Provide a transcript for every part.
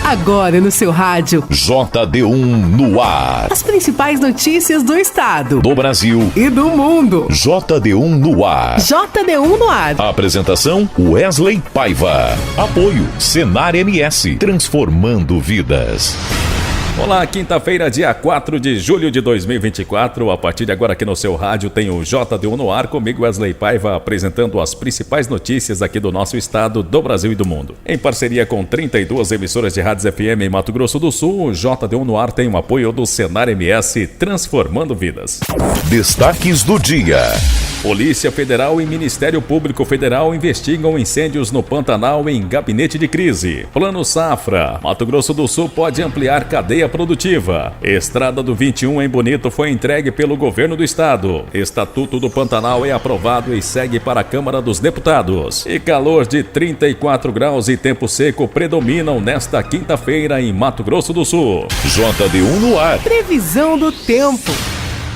Agora no seu rádio. JD1 no ar. As principais notícias do estado, do Brasil e do mundo. JD1 no ar. JD1 no ar. Apresentação Wesley Paiva. Apoio Senar MS. Transformando vidas. Olá, quinta-feira, dia 4 de julho de 2024. A partir de agora aqui no seu rádio tem o JD1 no ar, comigo Wesley Paiva, apresentando as principais notícias aqui do nosso estado, do Brasil e do mundo. Em parceria com 32 emissoras de rádios FM em Mato Grosso do Sul, o JD1 no ar tem o apoio do Senar MS, Transformando Vidas. Destaques do dia. Polícia Federal e Ministério Público Federal investigam incêndios no Pantanal em gabinete de crise. Plano Safra. Mato Grosso do Sul pode ampliar cadeia produtiva. Estrada do 21 em Bonito foi entregue pelo governo do estado. Estatuto do Pantanal é aprovado e segue para a Câmara dos Deputados. E calor de 34 graus e tempo seco predominam nesta quinta-feira em Mato Grosso do Sul. JD1 no ar. Previsão do tempo.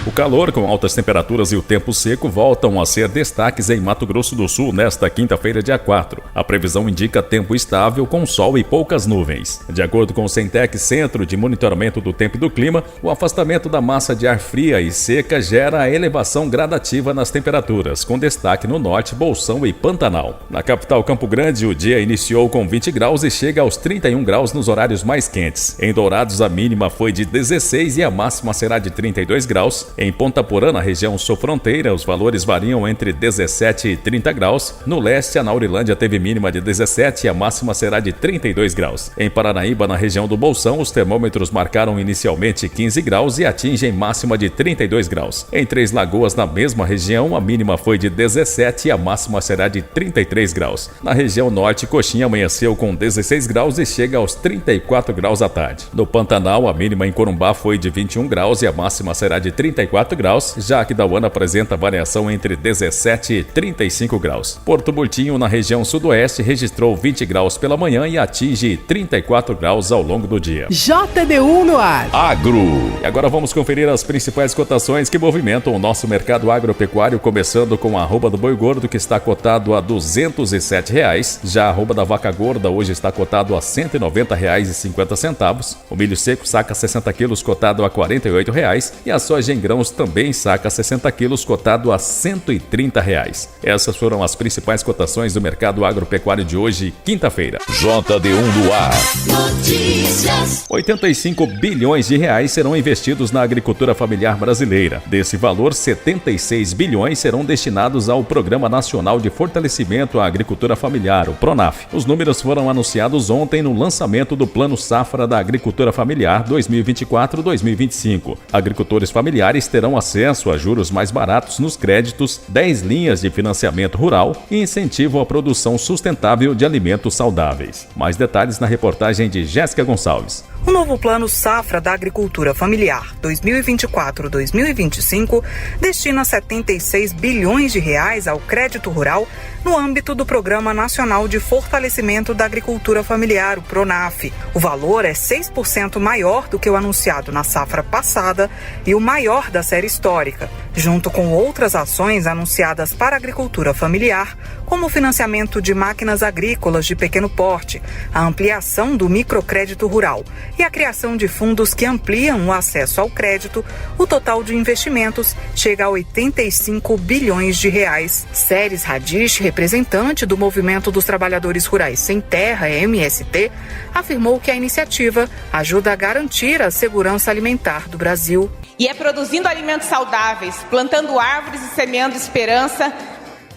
O calor com altas temperaturas e o tempo seco voltam a ser destaques em Mato Grosso do Sul nesta quinta-feira, dia 4. A previsão indica tempo estável com sol e poucas nuvens. De acordo com o Centec, Centro de Monitoramento do Tempo e do Clima, o afastamento da massa de ar fria e seca gera a elevação gradativa nas temperaturas, com destaque no norte, Bolsão e Pantanal. Na capital Campo Grande, o dia iniciou com 20 graus e chega aos 31 graus nos horários mais quentes. Em Dourados, a mínima foi de 16 e a máxima será de 32 graus. Em Ponta Porã, na região sul-fronteira, os valores variam entre 17 e 30 graus. No leste, a Naurilândia teve mínima de 17 e a máxima será de 32 graus. Em Paranaíba, na região do Bolsão, os termômetros marcaram inicialmente 15 graus e atingem máxima de 32 graus. Em Três Lagoas, na mesma região, a mínima foi de 17 e a máxima será de 33 graus. Na região norte, Coxinha amanheceu com 16 graus e chega aos 34 graus à tarde. No Pantanal, a mínima em Corumbá foi de 21 graus e a máxima será de 34 graus, já que Aquidauana apresenta variação entre 17 e 35 graus. Porto Murtinho, na região sudoeste, registrou 20 graus pela manhã e atinge 34 graus ao longo do dia. JD1 no ar. Agro. E agora vamos conferir as principais cotações que movimentam o nosso mercado agropecuário, começando com a arroba do boi gordo, que está cotado a R$ 207,00. Já a arroba da vaca gorda hoje está cotado a R$ 190,50. O milho seco saca 60 quilos cotado a R$ 48,00 e a soja em grãos também saca 60 quilos cotado a R$ 130,00. Essas foram as principais cotações do mercado agropecuário de hoje, quinta-feira. JD1 no ar. Notícias. 85 bilhões de reais serão investidos na agricultura familiar brasileira. Desse valor, 76 bilhões serão destinados ao Programa Nacional de Fortalecimento à Agricultura Familiar, o PRONAF. Os números foram anunciados ontem no lançamento do Plano Safra da Agricultura Familiar 2024-2025. Agricultores familiares terão acesso a juros mais baratos nos créditos, 10 linhas de financiamento rural e incentivo à produção sustentável de alimentos saudáveis. Mais detalhes na reportagem de Jéssica Gonçalves. O novo Plano Safra da Agricultura Familiar 2024-2025 destina 76 bilhões de reais ao crédito rural no âmbito do Programa Nacional de Fortalecimento da Agricultura Familiar, o PRONAF. O valor é 6% maior do que o anunciado na safra passada e o maior da série histórica, junto com outras ações anunciadas para a agricultura familiar, como o financiamento de máquinas agrícolas de pequeno porte, a ampliação do microcrédito rural e a criação de fundos que ampliam o acesso ao crédito. O total de investimentos chega a 85 bilhões de reais. Séries Radish, representante do Movimento dos Trabalhadores Rurais Sem Terra, MST, afirmou que a iniciativa ajuda a garantir a segurança alimentar do Brasil. E é produzindo alimentos saudáveis, plantando árvores e semeando esperança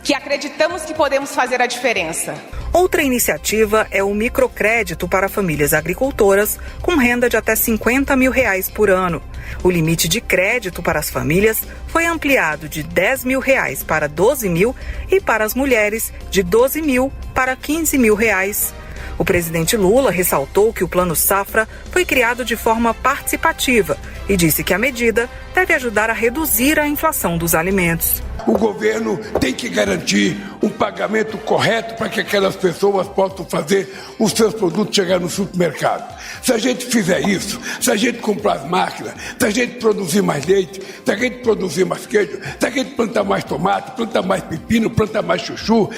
que acreditamos que podemos fazer a diferença. Outra iniciativa é o microcrédito para famílias agricultoras com renda de até R$ 50 mil por ano. O limite de crédito para as famílias foi ampliado de R$ 10 mil para 12 mil e para as mulheres de 12 mil para 15 mil reais. O presidente Lula ressaltou que o Plano Safra foi criado de forma participativa e disse que a medida deve ajudar a reduzir a inflação dos alimentos. O governo tem que garantir um pagamento correto para que aquelas pessoas possam fazer os seus produtos chegar no supermercado. Se a gente fizer isso, se a gente comprar as máquinas, se a gente produzir mais leite, se a gente produzir mais queijo, se a gente plantar mais tomate, plantar mais pepino, plantar mais chuchu,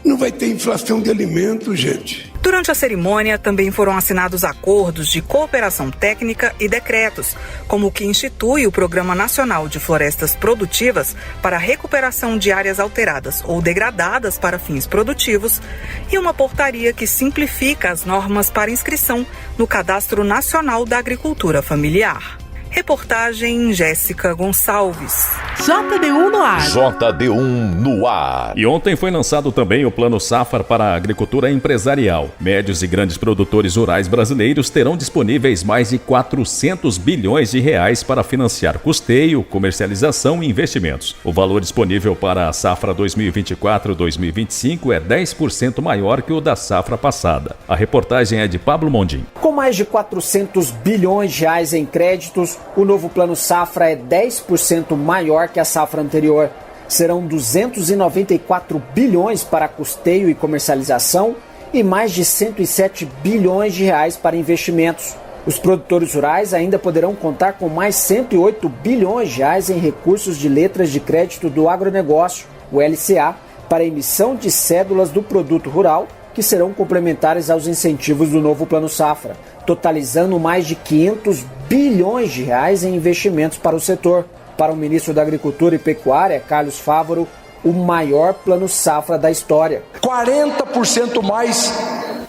não vai ter inflação de alimentos, gente. Durante a cerimônia, também foram assinados acordos de cooperação técnica e decretos, como o que institui o Programa Nacional de Florestas Produtivas para a recuperação de áreas alteradas ou degradadas para fins produtivos e uma portaria que simplifica as normas para inscrição no Cadastro Nacional da Agricultura Familiar. Reportagem Jéssica Gonçalves. JD1 no ar. JD1 no ar. E ontem foi lançado também o Plano Safra para a Agricultura Empresarial. Médios e grandes produtores rurais brasileiros terão disponíveis mais de 400 bilhões de reais para financiar custeio, comercialização e investimentos. O valor disponível para a safra 2024-2025 é 10% maior que o da safra passada. A reportagem é de Pablo Mondim. Com mais de 400 bilhões de reais em créditos, o novo Plano Safra é 10% maior que a safra anterior. Serão 294 bilhões para custeio e comercialização e mais de 107 bilhões de reais para investimentos. Os produtores rurais ainda poderão contar com mais 108 bilhões de reais em recursos de letras de crédito do agronegócio, o LCA, para emissão de cédulas do produto rural, que serão complementares aos incentivos do novo Plano Safra, totalizando mais de 500 bilhões de reais em investimentos para o setor. Para o ministro da Agricultura e Pecuária, Carlos Fávaro, o maior Plano Safra da história. 40% mais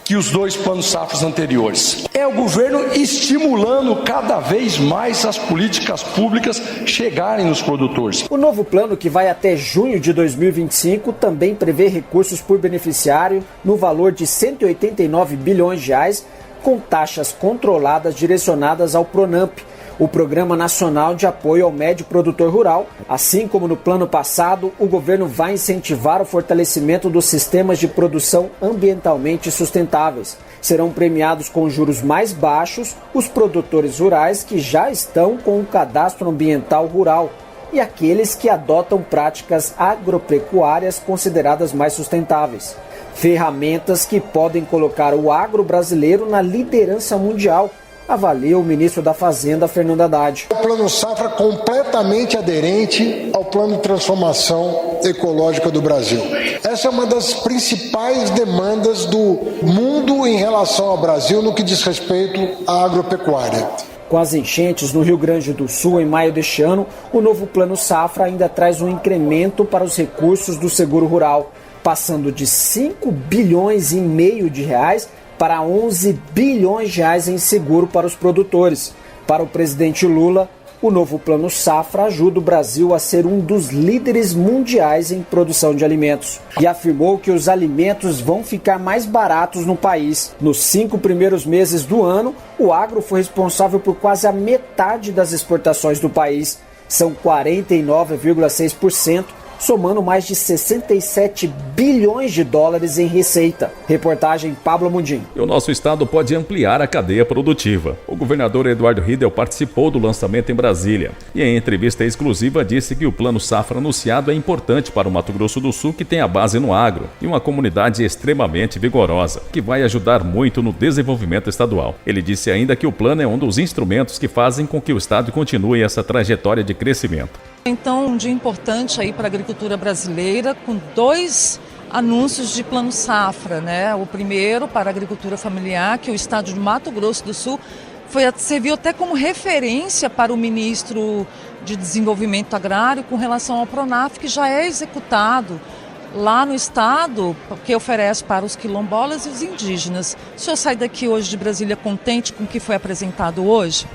que os dois planos safras anteriores. É o governo estimulando cada vez mais as políticas públicas chegarem nos produtores. O novo plano, que vai até junho de 2025, também prevê recursos por beneficiário no valor de 189 bilhões de reais, com taxas controladas direcionadas ao PRONAMP, o Programa Nacional de Apoio ao Médio Produtor Rural. Assim como no plano passado, o governo vai incentivar o fortalecimento dos sistemas de produção ambientalmente sustentáveis. Serão premiados com juros mais baixos os produtores rurais que já estão com o cadastro ambiental rural e aqueles que adotam práticas agropecuárias consideradas mais sustentáveis. Ferramentas que podem colocar o agro brasileiro na liderança mundial, avalia o ministro da Fazenda, Fernando Haddad. O Plano Safra completamente aderente ao Plano de Transformação Ecológica do Brasil. Essa é uma das principais demandas do mundo em relação ao Brasil no que diz respeito à agropecuária. Com as enchentes no Rio Grande do Sul em maio deste ano, o novo Plano Safra ainda traz um incremento para os recursos do seguro rural, passando de 5 bilhões e meio de reais para 11 bilhões de reais em seguro para os produtores. Para o presidente Lula, o novo Plano Safra ajuda o Brasil a ser um dos líderes mundiais em produção de alimentos. E afirmou que os alimentos vão ficar mais baratos no país. Nos 5 primeiros meses do ano, o agro foi responsável por quase a metade das exportações do país. São 49,6%. somando mais de 67 bilhões de dólares em receita. Reportagem Pablo Mundim. E o nosso estado pode ampliar a cadeia produtiva. O governador Eduardo Riedel participou do lançamento em Brasília e em entrevista exclusiva disse que o Plano Safra anunciado é importante para o Mato Grosso do Sul, que tem a base no agro e uma comunidade extremamente vigorosa, que vai ajudar muito no desenvolvimento estadual. Ele disse ainda que o plano é um dos instrumentos que fazem com que o estado continue essa trajetória de crescimento. Então, um dia importante aí para a agricultura brasileira, com 2 anúncios de Plano Safra, né? O primeiro para a agricultura familiar, que o estado de Mato Grosso do Sul serviu até como referência para o ministro de Desenvolvimento Agrário com relação ao PRONAF, que já é executado lá no estado, que oferece para os quilombolas e os indígenas. O senhor sai daqui hoje de Brasília contente com o que foi apresentado hoje?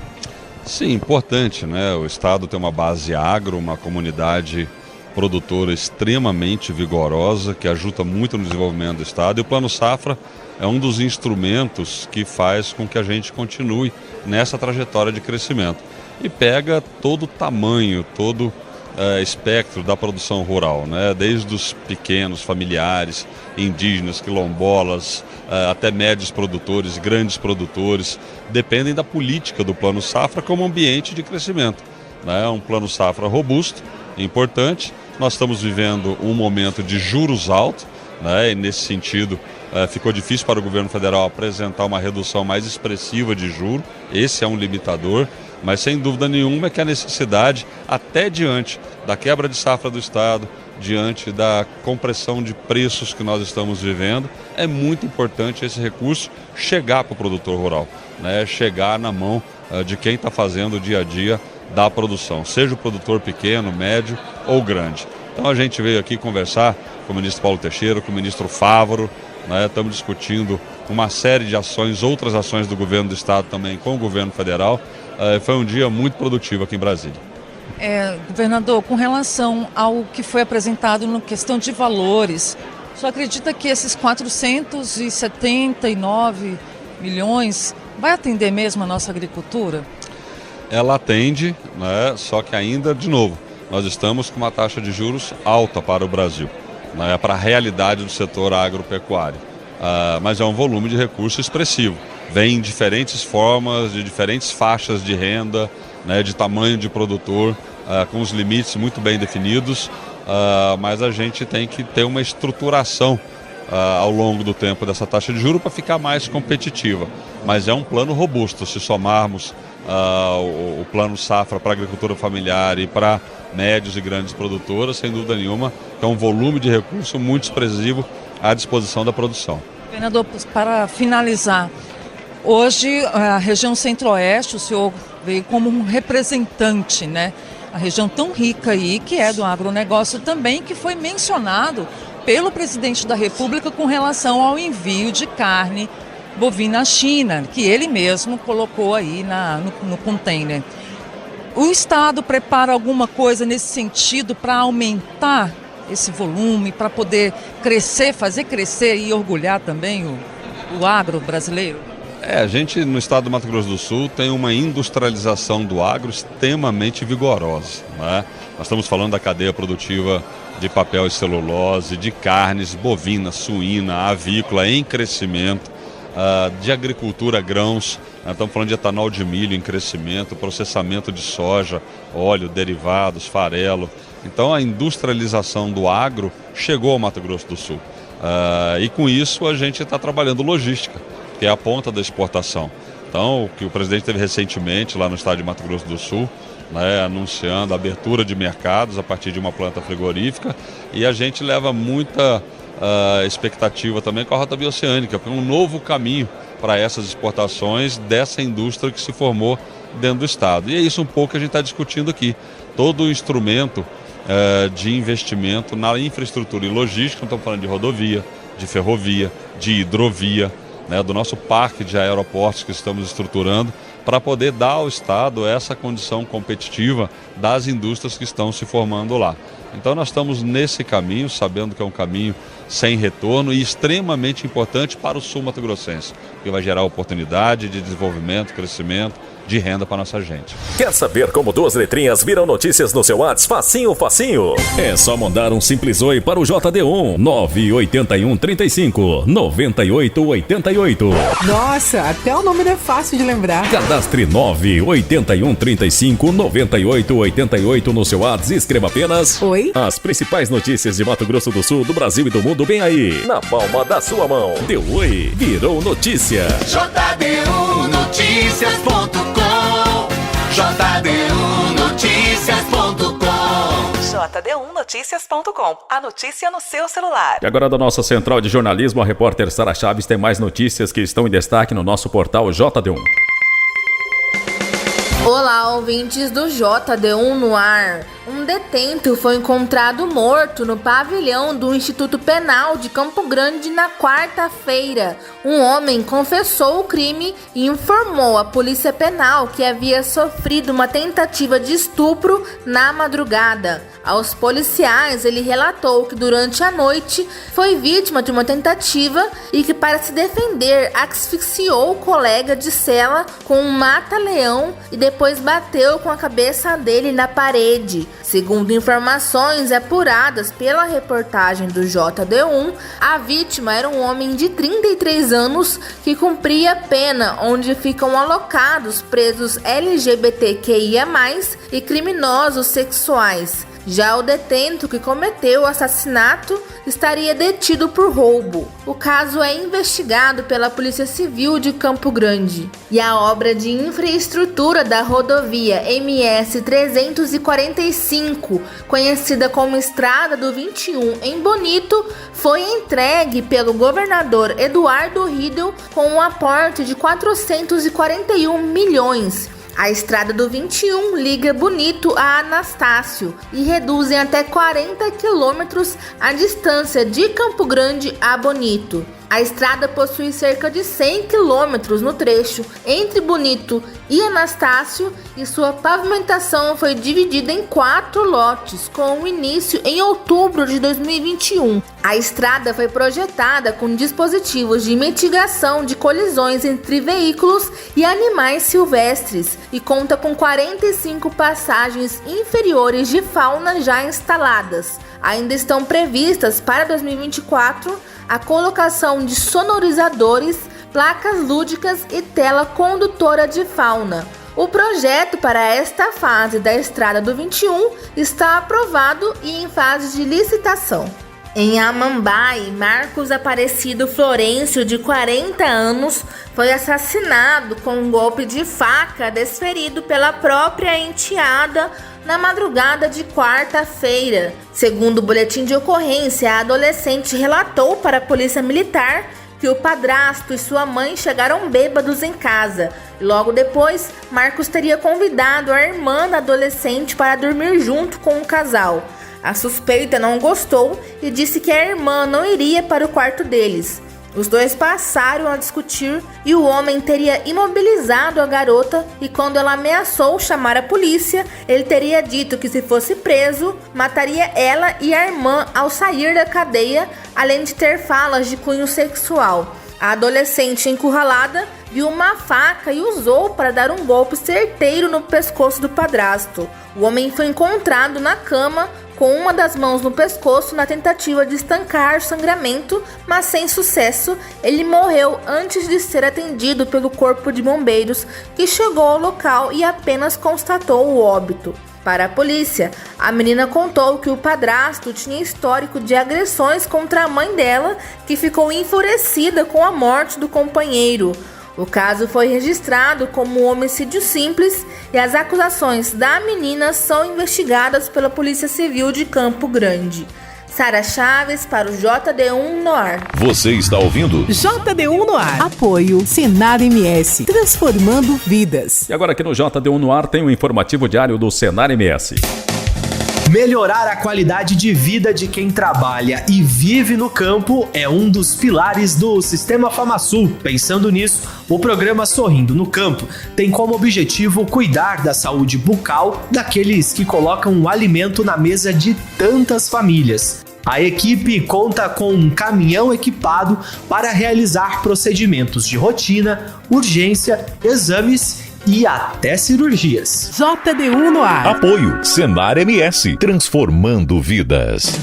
Sim, importante, né? O estado tem uma base agro, uma comunidade produtora extremamente vigorosa, que ajuda muito no desenvolvimento do estado, e o Plano Safra é um dos instrumentos que faz com que a gente continue nessa trajetória de crescimento. E pega todo o tamanho, todo espectro da produção rural, né? Desde os pequenos, familiares, indígenas, quilombolas, até médios produtores, grandes produtores, dependem da política do Plano Safra como ambiente de crescimento. É um Plano Safra robusto, importante. Nós estamos vivendo um momento de juros altos, né? E nesse sentido ficou difícil para o governo federal apresentar uma redução mais expressiva de juros. Esse é um limitador. Mas sem dúvida nenhuma é que a necessidade, até diante da quebra de safra do Estado, diante da compressão de preços que nós estamos vivendo. É muito importante esse recurso chegar para o produtor rural, né? Chegar na mão de quem está fazendo o dia a dia da produção, seja o produtor pequeno, médio ou grande. Então a gente veio aqui conversar com o ministro Paulo Teixeira, com o ministro Fávaro, né? Estamos discutindo uma série de ações, outras ações do governo do estado também com o governo federal. Foi um dia muito produtivo aqui em Brasília. Governador, com relação ao que foi apresentado na questão de valores, o senhor acredita que esses 479 milhões vai atender mesmo a nossa agricultura? Ela atende, né? Só que ainda, de novo, nós estamos com uma taxa de juros alta para o Brasil, né? Para a realidade do setor agropecuário. Mas é um volume de recurso expressivo. Vem em diferentes formas, de diferentes faixas de renda, né? De tamanho de produtor, com os limites muito bem definidos, mas a gente tem que ter uma estruturação ao longo do tempo dessa taxa de juros para ficar mais competitiva. Mas é um plano robusto, se somarmos o plano safra para a agricultura familiar e para médios e grandes produtoras, sem dúvida nenhuma, que é um volume de recurso muito expressivo à disposição da produção. Governador, para finalizar, hoje a região centro-oeste, o senhor veio como um representante, né? A região tão rica aí, que é do agronegócio também, que foi mencionado pelo presidente da República com relação ao envio de carne bovina à China, que ele mesmo colocou aí no container. O Estado prepara alguma coisa nesse sentido para aumentar esse volume, para poder crescer, fazer crescer e orgulhar também o agro brasileiro? A gente no estado do Mato Grosso do Sul tem uma industrialização do agro extremamente vigorosa, né? Nós estamos falando da cadeia produtiva de papel e celulose, de carnes bovina, suína, avícola em crescimento, de agricultura, grãos, estamos falando de etanol de milho em crescimento, processamento de soja, óleo, derivados, farelo. Então a industrialização do agro chegou ao Mato Grosso do Sul. E com isso a gente está trabalhando logística, que é a ponta da exportação. Então, o que o presidente teve recentemente lá no estado de Mato Grosso do Sul, né, anunciando a abertura de mercados a partir de uma planta frigorífica, e a gente leva muita expectativa também com a Rota Bioceânica, porque é um novo caminho para essas exportações dessa indústria que se formou dentro do estado. E é isso um pouco que a gente está discutindo aqui. Todo o instrumento de investimento na infraestrutura e logística, estamos falando de rodovia, de ferrovia, de hidrovia, né, do nosso parque de aeroportos que estamos estruturando para poder dar ao Estado essa condição competitiva das indústrias que estão se formando lá. Então nós estamos nesse caminho, sabendo que é um caminho sem retorno e extremamente importante para o sul mato-grossense, que vai gerar oportunidade de desenvolvimento, crescimento, de renda para nossa gente. Quer saber como 2 letrinhas viram notícias no seu WhatsApp? Facinho, facinho. É só mandar um simples oi para o JD1 981 35 98 88. Nossa, até o nome não é fácil de lembrar. Cadastre 981 35 98 88 no seu WhatsApp e escreva apenas oi. As principais notícias de Mato Grosso do Sul, do Brasil e do mundo bem aí, na palma da sua mão. Deu oi, virou notícia. JDUnoticias.com JDUnoticias.com JDUnoticias.com. A notícia no seu celular. E agora da nossa central de jornalismo, a repórter Sara Chaves tem mais notícias que estão em destaque no nosso portal JD1. Olá, ouvintes do JD1 no ar. Um detento foi encontrado morto no pavilhão do Instituto Penal de Campo Grande na quarta-feira. Um homem confessou o crime e informou à Polícia Penal que havia sofrido uma tentativa de estupro na madrugada. Aos policiais, ele relatou que durante a noite foi vítima de uma tentativa e que, para se defender, asfixiou o colega de cela com um mata-leão e depois bateu com a cabeça dele na parede. Segundo informações apuradas pela reportagem do JD1, a vítima era um homem de 33 anos que cumpria pena, onde ficam alocados presos LGBTQIA+, e criminosos sexuais. Já o detento que cometeu o assassinato estaria detido por roubo. O caso é investigado pela Polícia Civil de Campo Grande. E a obra de infraestrutura da rodovia MS 345, conhecida como Estrada do 21 em Bonito, foi entregue pelo governador Eduardo Riedel com um aporte de 441 milhões. A Estrada do 21 liga Bonito a Anastácio e reduz em até 40 quilômetros a distância de Campo Grande a Bonito. A estrada possui cerca de 100 quilômetros no trecho entre Bonito e Anastácio e sua pavimentação foi dividida em 4 lotes, com o início em outubro de 2021. A estrada foi projetada com dispositivos de mitigação de colisões entre veículos e animais silvestres e conta com 45 passagens inferiores de fauna já instaladas. Ainda estão previstas para 2024 a colocação de sonorizadores, placas lúdicas e tela condutora de fauna. O projeto para esta fase da Estrada do 21 está aprovado e em fase de licitação. Em Amambai, Marcos Aparecido Florencio, de 40 anos, foi assassinado com um golpe de faca desferido pela própria enteada na madrugada de quarta-feira. Segundo o boletim de ocorrência, a adolescente relatou para a polícia militar que o padrasto e sua mãe chegaram bêbados em casa. Logo depois, Marcos teria convidado a irmã da adolescente para dormir junto com o casal. A suspeita não gostou e disse que a irmã não iria para o quarto deles. Os dois passaram a discutir e o homem teria imobilizado a garota e quando ela ameaçou chamar a polícia, ele teria dito que se fosse preso, mataria ela e a irmã ao sair da cadeia, além de ter falas de cunho sexual. A adolescente encurralada viu uma faca e usou para dar um golpe certeiro no pescoço do padrasto. O homem foi encontrado na cama com uma das mãos no pescoço na tentativa de estancar o sangramento, mas sem sucesso. Ele morreu antes de ser atendido pelo corpo de bombeiros, que chegou ao local e apenas constatou o óbito. Para a polícia, a menina contou que o padrasto tinha histórico de agressões contra a mãe dela, que ficou enfurecida com a morte do companheiro. O caso foi registrado como homicídio simples e as acusações da menina são investigadas pela Polícia Civil de Campo Grande. Sara Chaves para o JD1 no ar. Você está ouvindo? JD1 no ar. Apoio Senar MS, transformando vidas. E agora aqui no JD1 no ar tem o informativo diário do Senar MS. Melhorar a qualidade de vida de quem trabalha e vive no campo é um dos pilares do Sistema FamaSul. Pensando nisso, o programa Sorrindo no Campo tem como objetivo cuidar da saúde bucal daqueles que colocam o alimento na mesa de tantas famílias. A equipe conta com um caminhão equipado para realizar procedimentos de rotina, urgência, exames e até cirurgias. JD1 no ar. Apoio Senar MS, transformando vidas.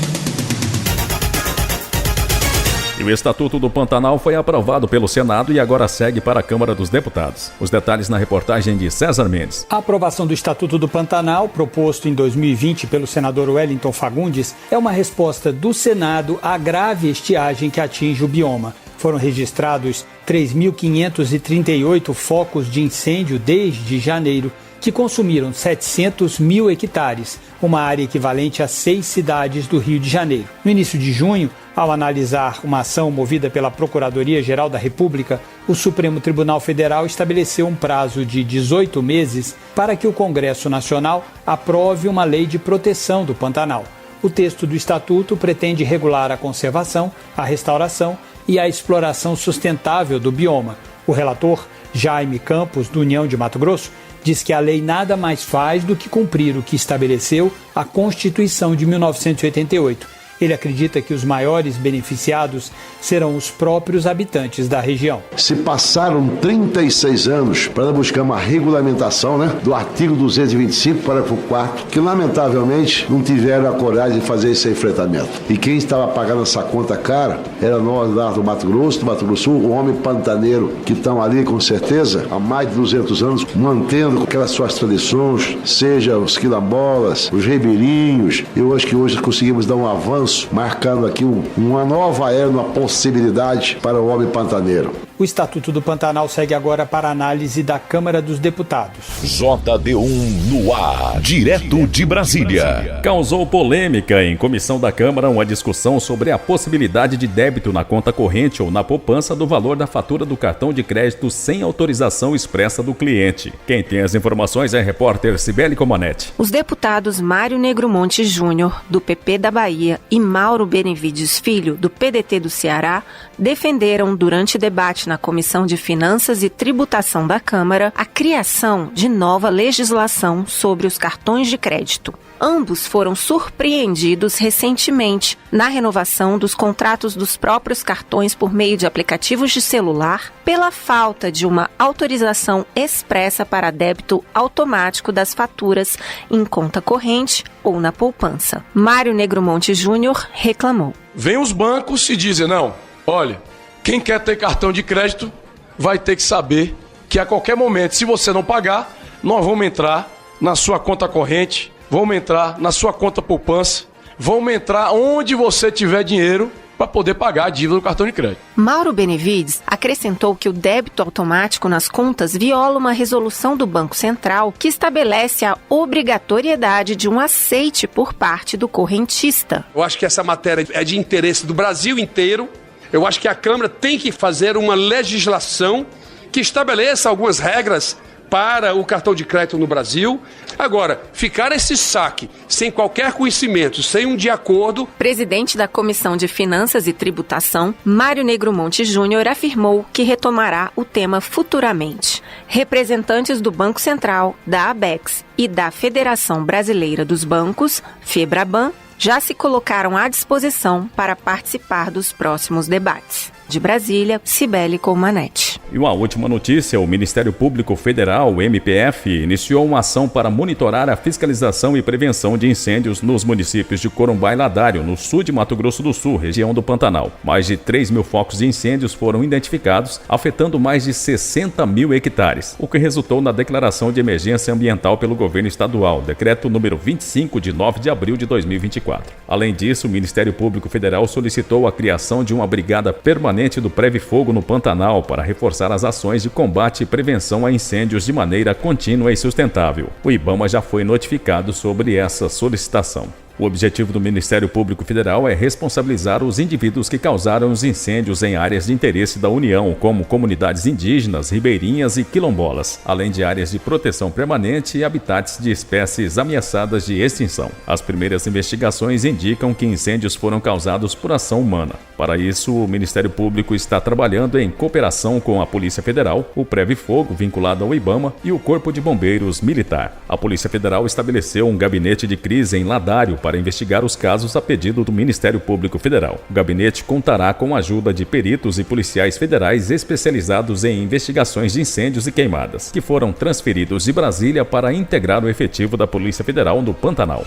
E o Estatuto do Pantanal foi aprovado pelo Senado e agora segue para a Câmara dos Deputados. Os detalhes na reportagem de César Mendes. A aprovação do Estatuto do Pantanal, proposto em 2020 pelo senador Wellington Fagundes, é uma resposta do Senado à grave estiagem que atinge o bioma. Foram registrados 3.538 focos de incêndio desde janeiro, que consumiram 700 mil hectares, uma área equivalente a 6 cidades do Rio de Janeiro. No início de junho, ao analisar uma ação movida pela Procuradoria-Geral da República, o Supremo Tribunal Federal estabeleceu um prazo de 18 meses para que o Congresso Nacional aprove uma lei de proteção do Pantanal. O texto do Estatuto pretende regular a conservação, a restauração e a exploração sustentável do bioma. O relator, Jaime Campos, do União de Mato Grosso, diz que a lei nada mais faz do que cumprir o que estabeleceu a Constituição de 1988 Ele acredita que os maiores beneficiados serão os próprios habitantes da região. Se passaram 36 anos para buscar uma regulamentação, do artigo 225, parágrafo 4º, que lamentavelmente não tiveram a coragem de fazer esse enfrentamento. E quem estava pagando essa conta cara era nós lá do Mato Grosso do Sul, o homem pantaneiro, que estão ali com certeza há mais de 200 anos, mantendo aquelas suas tradições, seja os quilombolas, os ribeirinhos. Eu acho que hoje conseguimos dar um avanço, marcando aqui uma nova era, uma possibilidade para o homem pantaneiro. O Estatuto do Pantanal segue agora para análise da Câmara dos Deputados. JD1 no ar, direto de Brasília. Causou polêmica em comissão da Câmara uma discussão sobre a possibilidade de débito na conta corrente ou na poupança do valor da fatura do cartão de crédito sem autorização expressa do cliente. Quem tem as informações é a repórter Cibele Comanete. Os deputados Mário Negromonte Júnior, do PP da Bahia, e Mauro Benevides Filho, do PDT do Ceará, defenderam durante debate na Comissão de Finanças e Tributação da Câmara a criação de nova legislação sobre os cartões de crédito. Ambos foram surpreendidos recentemente na renovação dos contratos dos próprios cartões por meio de aplicativos de celular pela falta de uma autorização expressa para débito automático das faturas em conta corrente ou na poupança. Mário Negromonte Júnior reclamou. Vem os bancos e dizem, não, olha, quem quer ter cartão de crédito vai ter que saber que a qualquer momento, se você não pagar, nós vamos entrar na sua conta corrente, vamos entrar na sua conta poupança, vamos entrar onde você tiver dinheiro para poder pagar a dívida do cartão de crédito. Mauro Benevides acrescentou que o débito automático nas contas viola uma resolução do Banco Central que estabelece a obrigatoriedade de um aceite por parte do correntista. Eu acho que essa matéria é de interesse do Brasil inteiro. Eu acho que a Câmara tem que fazer uma legislação que estabeleça algumas regras para o cartão de crédito no Brasil. Agora, ficar esse saque sem qualquer conhecimento, sem um de acordo... Presidente da Comissão de Finanças e Tributação, Mário Negromonte Júnior, afirmou que retomará o tema futuramente. Representantes do Banco Central, da ABECS e da Federação Brasileira dos Bancos, FEBRABAN, já se colocaram à disposição para participar dos próximos debates. De Brasília, Cibele Comanete. E uma última notícia, o Ministério Público Federal, o MPF, iniciou uma ação para monitorar a fiscalização e prevenção de incêndios nos municípios de Corumbá e Ladário, no sul de Mato Grosso do Sul, região do Pantanal. Mais de 3 mil focos de incêndios foram identificados, afetando mais de 60 mil hectares, o que resultou na declaração de emergência ambiental pelo governo estadual, decreto número 25 de 9 de abril de 2024. Além disso, o Ministério Público Federal solicitou a criação de uma brigada permanente do Preve Fogo no Pantanal para reforçar as ações de combate e prevenção a incêndios de maneira contínua e sustentável. O IBAMA já foi notificado sobre essa solicitação. O objetivo do Ministério Público Federal é responsabilizar os indivíduos que causaram os incêndios em áreas de interesse da União, como comunidades indígenas, ribeirinhas e quilombolas, além de áreas de proteção permanente e habitats de espécies ameaçadas de extinção. As primeiras investigações indicam que incêndios foram causados por ação humana. Para isso, o Ministério Público está trabalhando em cooperação com a Polícia Federal, o Preve Fogo, vinculado ao IBAMA, e o Corpo de Bombeiros Militar. A Polícia Federal estabeleceu um gabinete de crise em Ladário para investigar os casos a pedido do Ministério Público Federal. O gabinete contará com a ajuda de peritos e policiais federais especializados em investigações de incêndios e queimadas, que foram transferidos de Brasília para integrar o efetivo da Polícia Federal no Pantanal.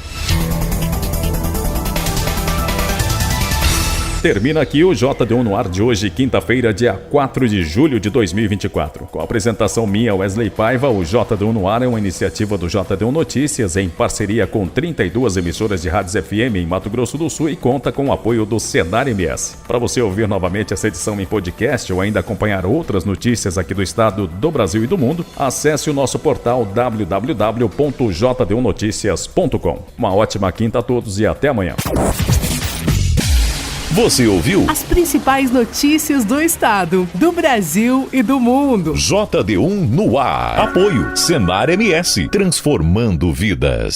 Termina aqui o JD1 no ar de hoje, quinta-feira, dia 4 de julho de 2024. Com a apresentação minha, Wesley Paiva, o JD1 no ar é uma iniciativa do JD1 Notícias em parceria com 32 emissoras de rádios FM em Mato Grosso do Sul e conta com o apoio do Senar MS. Para você ouvir novamente essa edição em podcast ou ainda acompanhar outras notícias aqui do estado, do Brasil e do mundo, acesse o nosso portal www.jd1noticias.com. Uma ótima quinta a todos e até amanhã. Você ouviu as principais notícias do estado, do Brasil e do mundo. JD1 no ar. Apoio Senar MS, transformando vidas.